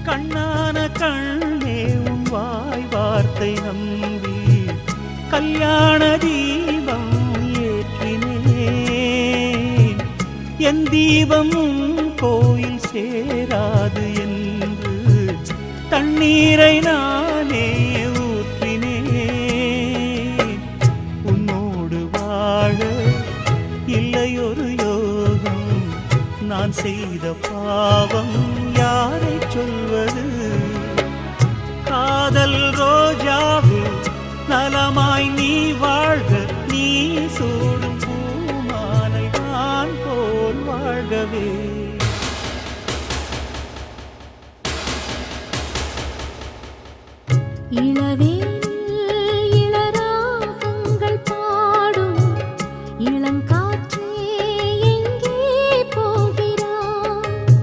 கண்ணான கண்ணே உன் வாய் வார்த்தை நம்பி கல்யாண தீபம் ஏற்றினேன். என் தீபம் கோயில் சேராது என்று தண்ணீரை நானே ஊற்றினேன். உன்னோடு வாழ இல்லையொரு யோகம், நான் செய்த பாவம் யாரை சொல்வது? காதல் ரோஜாவே நலமாய் நீ வாழ்க, நீ சூடும் பூமாலை நான் போல் வாழ்கவே. இளவே